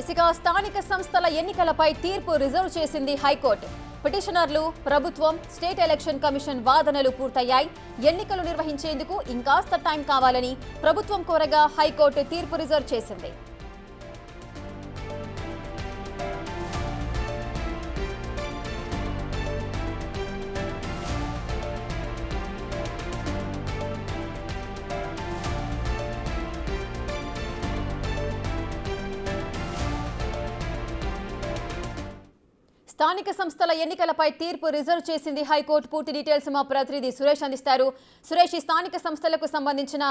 ఇసుక స్థానిక సంస్థల ఎన్నికలపై తీర్పు రిజర్వ్ చేసింది హైకోర్టు. పిటిషనర్లు, ప్రభుత్వం, స్టేట్ ఎలక్షన్ కమిషన్ వాదనలు పూర్తయ్యాయి. ఎన్నికలు నిర్వహించేందుకు ఇంకాస్త టైం కావాలని ప్రభుత్వం కోరగా హైకోర్టు తీర్పు రిజర్వ్ చేసింది. స్థానిక సంస్థల ఎన్నికలపై తీర్పు రిజర్వ్ చేసింది హైకోర్టు. పూర్తి డీటెయిల్స్ మా ప్రతినిధి సురేష్ అందిస్తారు. సురేష్, ఈ స్థానిక సంస్థలకు సంబంధించిన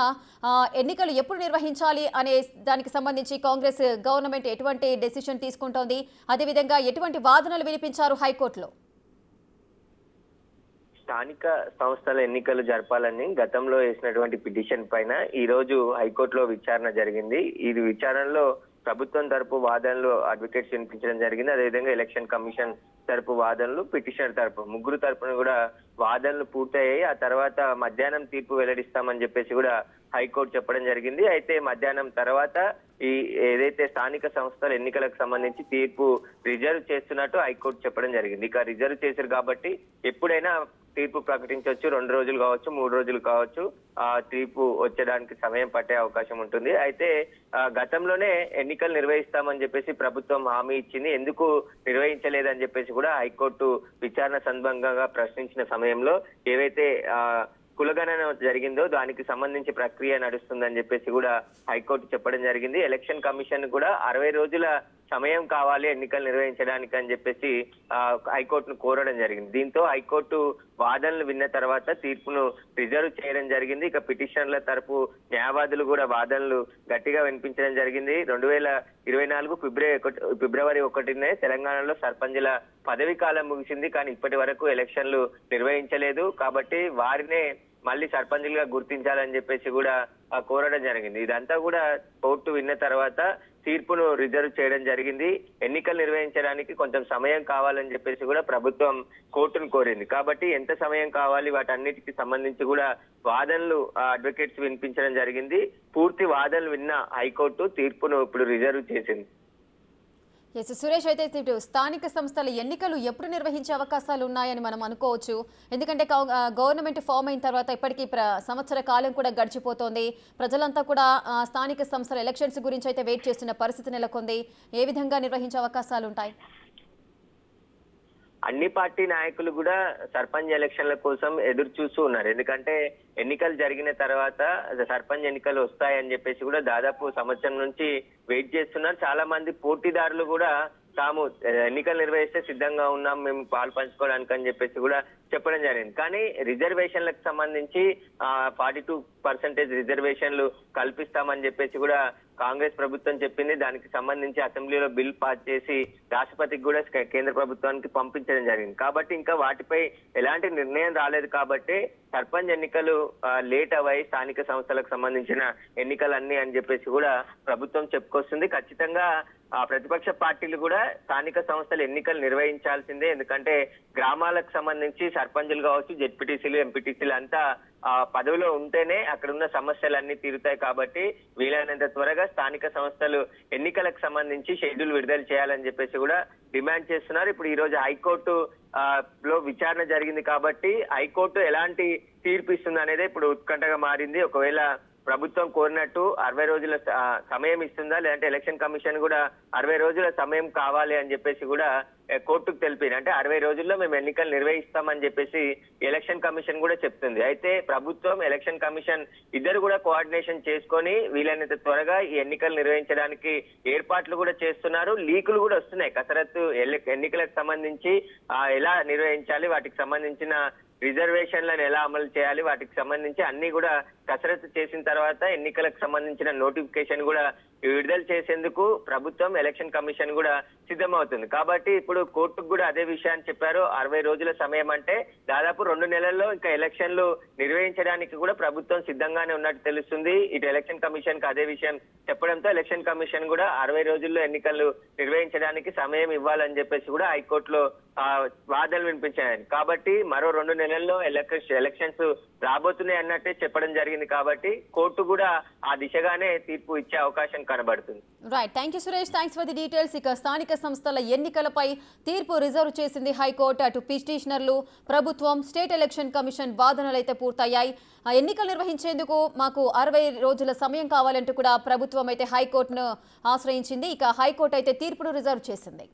ఎన్నికలు ఎప్పుడు నిర్వహించాలి అనే దానికి సంబంధించి కాంగ్రెస్ గవర్నమెంట్ ఎటువంటి డెసిషన్ తీసుకుంటోంది, అదేవిధంగా ఎటువంటి వాదనలు వినిపించారు హైకోర్టులో? స్థానిక సంస్థల ఎన్నికలు జరపాలని గతంలో వేసినటువంటి పిటిషన్ పైన ఈ రోజు హైకోర్టులో విచారణ జరిగింది. ఈ విచారణలో ప్రభుత్వం తరపు వాదనలు అడ్వకేట్స్ వినిపించడం జరిగింది. అదేవిధంగా ఎలక్షన్ కమిషన్ తరపు వాదనలు, పిటిషనర్ తరపు ముగ్గురు తరపున కూడా వాదనలు పూర్తయ్యాయి. ఆ తర్వాత మధ్యాహ్నం తీర్పు వెల్లడిస్తామని చెప్పేసి కూడా హైకోర్టు చెప్పడం జరిగింది. అయితే మధ్యాహ్నం తర్వాత ఈ ఏదైతే స్థానిక సంస్థల ఎన్నికలకు సంబంధించి తీర్పు రిజర్వ్ చేస్తున్నట్టు హైకోర్టు చెప్పడం జరిగింది. ఇక రిజర్వ్ చేశారు కాబట్టి ఎప్పుడైనా తీర్పు ప్రకటించవచ్చు. 2 రోజులు కావచ్చు, 3 రోజులు కావచ్చు. ఆ తీర్పు వచ్చేదానికి సమయం పట్టే అవకాశం ఉంటుంది. అయితే గతంలోనే ఎన్నికలు నిర్వహిస్తామని చెప్పేసి ప్రభుత్వం హామీ ఇచ్చింది. ఎందుకు నిర్వహించలేదని చెప్పేసి కూడా హైకోర్టు విచారణ సందర్భంగా ప్రశ్నించిన సమయంలో ఏవైతే కులగణన జరిగిందో దానికి సంబంధించి ప్రక్రియ నడుస్తుందని చెప్పేసి కూడా హైకోర్టు చెప్పడం జరిగింది. ఎలక్షన్ కమిషన్ కూడా 60 రోజుల సమయం కావాలి ఎన్నికలు నిర్వహించడానికి అని చెప్పేసి హైకోర్టును కోరడం జరిగింది. దీంతో హైకోర్టు వాదనలు విన్న తర్వాత తీర్పును రిజర్వ్ చేయడం జరిగింది. ఇక పిటిషన్ల తరపు న్యాయవాదులు కూడా వాదనలు గట్టిగా వినిపించడం జరిగింది. 2024 ఫిబ్రవరి 1నే తెలంగాణలో సర్పంచుల పదవి కాలం ముగిసింది. కానీ ఇప్పటి వరకు ఎలక్షన్లు నిర్వహించలేదు. కాబట్టి వారినే మళ్ళీ సర్పంచులుగా గుర్తించాలని చెప్పేసి కూడా కోరడం జరిగింది. ఇదంతా కూడా కోర్టు విన్న తర్వాత తీర్పును రిజర్వ్ చేయడం జరిగింది. ఎన్నికలు నిర్వహించడానికి కొంచెం సమయం కావాలని చెప్పేసి కూడా ప్రభుత్వం కోర్టును కోరింది. కాబట్టి ఎంత సమయం కావాలి, వాటన్నిటికి సంబంధించి కూడా వాదనలు అడ్వకేట్స్ వినిపించడం జరిగింది. పూర్తి వాదనలు విన్న హైకోర్టు తీర్పును ఇప్పుడు రిజర్వ్ చేసింది. సురేష్, అయితే స్థానిక సంస్థల ఎన్నికలు ఎప్పుడు నిర్వహించే అవకాశాలు ఉన్నాయని మనం అనుకోవచ్చు? ఎందుకంటే గవర్నమెంట్ ఫామ్ అయిన తర్వాత ఇప్పటికీ సంవత్సర కాలం కూడా గడిచిపోతోంది. ప్రజలంతా కూడా స్థానిక సంస్థల ఎలక్షన్స్ గురించి అయితే వెయిట్ చేస్తున్న పరిస్థితి నెలకొంది. ఏ విధంగా నిర్వహించే అవకాశాలు ఉంటాయి? అన్ని పార్టీ నాయకులు కూడా సర్పంచ్ ఎలక్షన్ల కోసం ఎదురు చూస్తూ ఉన్నారు. ఎందుకంటే ఎన్నికలు జరిగిన తర్వాత సర్పంచ్ ఎన్నికలు వస్తాయని చెప్పేసి కూడా దాదాపు సంవత్సరం నుంచి వెయిట్ చేస్తున్నారు. చాలా మంది పోటీదారులు కూడా తాము ఎన్నికలు నిర్వహిస్తే సిద్ధంగా ఉన్నాం, మేము పాలు పంచుకోవడానికి అని చెప్పేసి కూడా చెప్పడం జరిగింది. కానీ రిజర్వేషన్లకు సంబంధించి 42% రిజర్వేషన్లు కల్పిస్తామని చెప్పేసి కూడా కాంగ్రెస్ ప్రభుత్వం చెప్పింది. దానికి సంబంధించి అసెంబ్లీలో బిల్ పాస్ చేసి రాష్ట్రపతికి కూడా కేంద్ర ప్రభుత్వానికి పంపించడం జరిగింది. కాబట్టి ఇంకా వాటిపై ఎలాంటి నిర్ణయం రాలేదు. కాబట్టి సర్పంచ్ ఎన్నికలు లేట్ అవ్వాయి, స్థానిక సంస్థలకు సంబంధించిన ఎన్నికలన్నీ అని చెప్పేసి కూడా ప్రభుత్వం చెప్పుకొస్తుంది. ఖచ్చితంగా ప్రతిపక్ష పార్టీలు కూడా స్థానిక సంస్థల ఎన్నికలు నిర్వహించాల్సిందే. ఎందుకంటే గ్రామాలకు సంబంధించి సర్పంచులు కావచ్చు, జెడ్పీటీసీలు, ఎంపీటీసీలు అంతా పదవిలో ఉంటేనే అక్కడ ఉన్న సమస్యలన్నీ తీరుతాయి. కాబట్టి వీలైనంత త్వరగా స్థానిక సంస్థలు ఎన్నికలకు సంబంధించి షెడ్యూల్ విడుదల చేయాలని చెప్పేసి కూడా డిమాండ్ చేస్తున్నారు. ఇప్పుడు ఈ రోజు హైకోర్టు లో విచారణ జరిగింది కాబట్టి హైకోర్టు ఎలాంటి తీర్పు ఇస్తుంది అనేది ఇప్పుడు ఉత్కంఠగా మారింది. ఒకవేళ ప్రభుత్వం కోరినట్టు 60 రోజుల సమయం ఇస్తుందా, లేదంటే ఎలక్షన్ కమిషన్ కూడా 60 రోజుల సమయం కావాలి అని చెప్పేసి కూడా కోర్టుకు తెలిపింది. అంటే 60 రోజుల్లో మేము ఎన్నికలు నిర్వహిస్తామని చెప్పేసి ఎలక్షన్ కమిషన్ కూడా చెప్తుంది. అయితే ప్రభుత్వం, ఎలక్షన్ కమిషన్ ఇద్దరు కూడా కోఆర్డినేషన్ చేసుకొని వీలైనంత త్వరగా ఈ ఎన్నికలు నిర్వహించడానికి ఏర్పాట్లు కూడా చేస్తున్నారు. లీకులు కూడా వస్తున్నాయి. కసరత్తు ఎన్నికలకు సంబంధించి ఎలా నిర్వహించాలి, వాటికి సంబంధించిన రిజర్వేషన్లను ఎలా అమలు చేయాలి, వాటికి సంబంధించి అన్ని కూడా కసరత్తు చేసిన తర్వాత ఎన్నికలకు సంబంధించిన నోటిఫికేషన్ కూడా విడుదల చేసేందుకు ప్రభుత్వం, ఎలక్షన్ కమిషన్ కూడా సిద్ధమవుతుంది. కాబట్టి ఇప్పుడు కోర్టుకు కూడా అదే విషయాన్ని చెప్పారు. 60 రోజుల సమయం అంటే దాదాపు 2 నెలల్లో ఇంకా ఎలక్షన్లు నిర్వహించడానికి కూడా ప్రభుత్వం సిద్ధంగానే ఉన్నట్టు తెలుస్తుంది. ఇటు ఎలక్షన్ కమిషన్ కి అదే విషయం చెప్పడంతో ఎలక్షన్ కమిషన్ కూడా 60 రోజుల్లో ఎన్నికలు నిర్వహించడానికి సమయం ఇవ్వాలని చెప్పేసి కూడా హైకోర్టులో వాదనలు వినిపించాయి. కాబట్టి మరో 2 నెలల్లో ఎలక్షన్స్ రాబోతున్నాయి అన్నట్టే చెప్పడం జరిగింది. కాబట్టి కోర్టు కూడా ఆ దిశగానే తీర్పు ఇచ్చే అవకాశం కనబడుతుంది. Right, thank you Suresh, thanks for the details. ఇక స్థానిక సంస్థల ఎన్నికలపై తీర్పు రిజర్వ్ చేసింది హైకోర్టు. అటు పిటిషనర్లు, ప్రభుత్వం, స్టేట్ ఎలక్షన్ కమిషన్ వాదనలు అయితే పూర్తయ్యాయి. ఆ ఎన్నికలు నిర్వహించేందుకు మాకు 60 రోజుల సమయం కావాలంటూ కూడా ప్రభుత్వం అయితే హైకోర్టును ఆశ్రయించింది. ఇక హైకోర్టు అయితే తీర్పును రిజర్వ్ చేసింది.